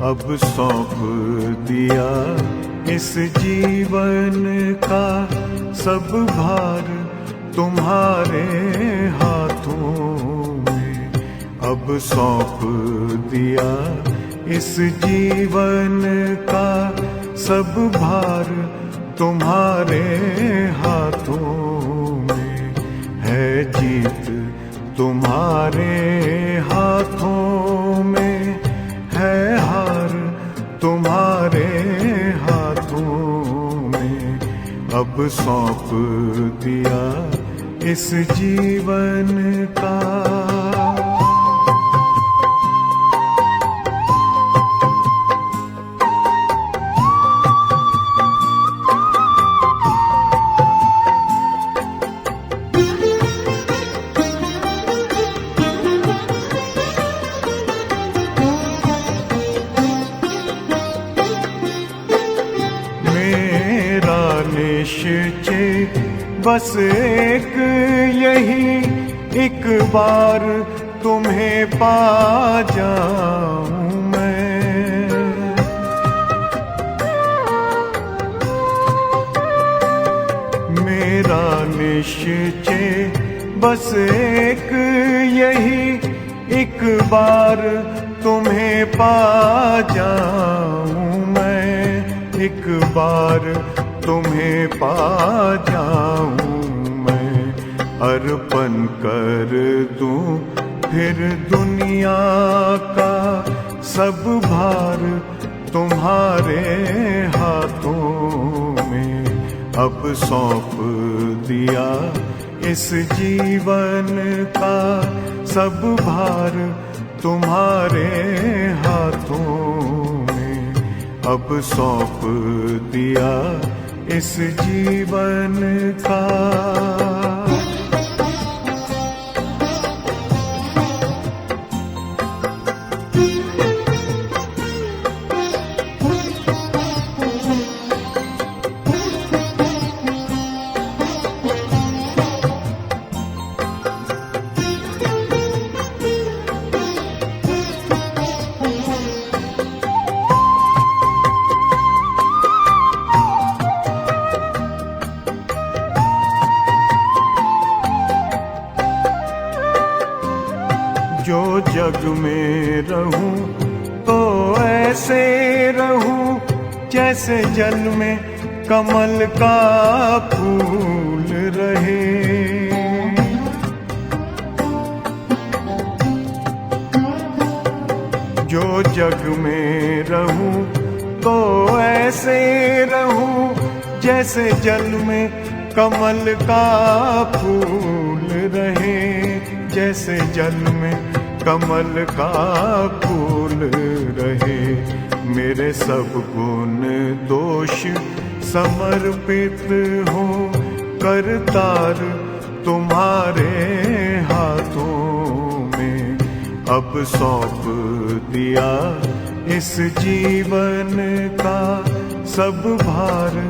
अब सौंप दिया इस जीवन का सब भार तुम्हारे हाथों में। अब सौंप दिया इस जीवन का सब भार तुम्हारे हाथों में। है जीत तुम्हारे हाथों में, है हार तुम्हारे हाथों में। अब सौंप दिया इस जीवन का। निश्चय बस एक यही, एक बार तुम्हें पा जाऊं मैं। मेरा निश्चय बस एक यही, एक बार तुम्हें पा जाऊं मैं। एक बार तुम्हें पा जाऊं मैं। अर्पण कर दूं फिर दुनिया का सब भार तुम्हारे हाथों में। अब सौंप दिया इस जीवन का सब भार तुम्हारे हाथों में। अब सौंप दिया इस जीवन का। जो जग में रहूं तो ऐसे रहूं जैसे जल में कमल का फूल रहे। जो जग में रहूं तो ऐसे रहूं जैसे जल में कमल का फूल रहे। जैसे जल में कमल का फूल रहे। मेरे सब गुण दोष समर्पित हो करतार तुम्हारे हाथों में। अब सौंप दिया इस जीवन का सब भार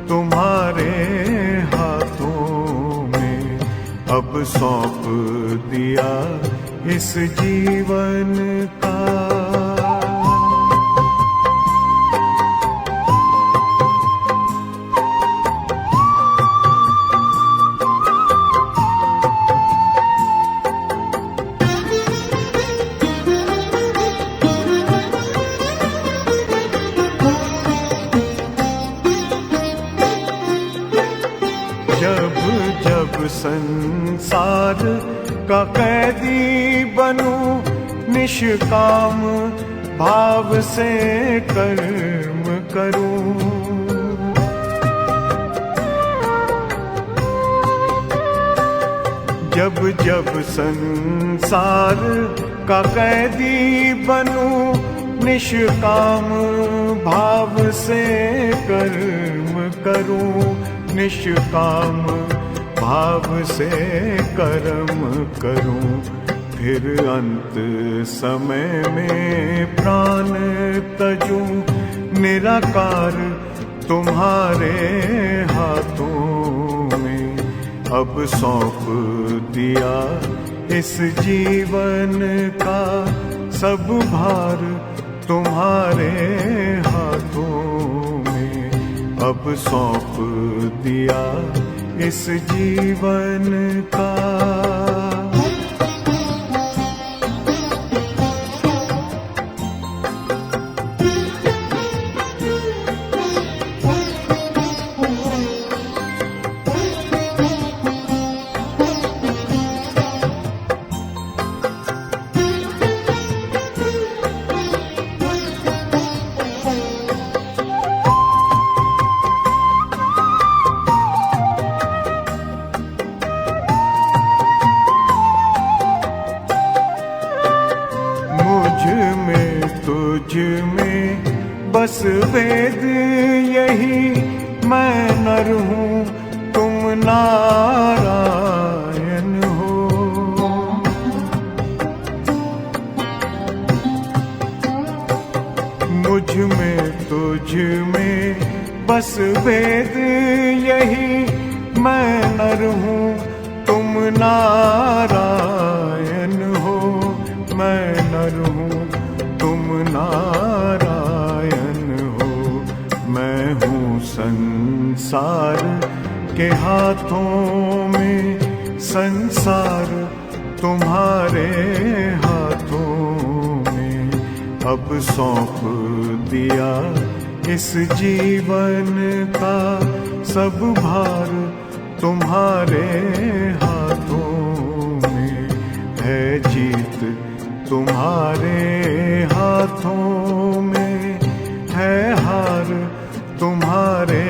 तुम्हारे हाथों में। अब सौंप दिया इस जीवन का। जब जब संसार का कैदी बनूं, निष्काम भाव से कर्म करूं। जब जब संसार का कैदी बनूं, निष्काम भाव से कर्म करूं, निष्काम भाव से कर्म करूं। फिर अंत समय में प्राण तजूं, निराकार तुम्हारे हाथों में। अब सौंप दिया इस जीवन का सब भार तुम्हारे हाथों में। अब सौंप दिया इस जीवन का। तुझ में बस वेद यही, मैं नर हूँ तुम नारायण हो। मुझ में तुझ में बस वेद यही, मैं नर हूँ तुम नारायण हो। मैं नर हूँ तुम नारायण हो। मैं हूँ संसार के हाथों में, संसार तुम्हारे हाथों में। अब सौंप दिया इस जीवन का सब भार तुम्हारे हाथों में। है जीत तुम्हारे हाथों में, है हार तुम्हारे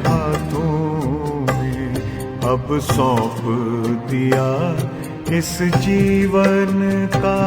हाथों में। अब सौंप दिया इस जीवन का।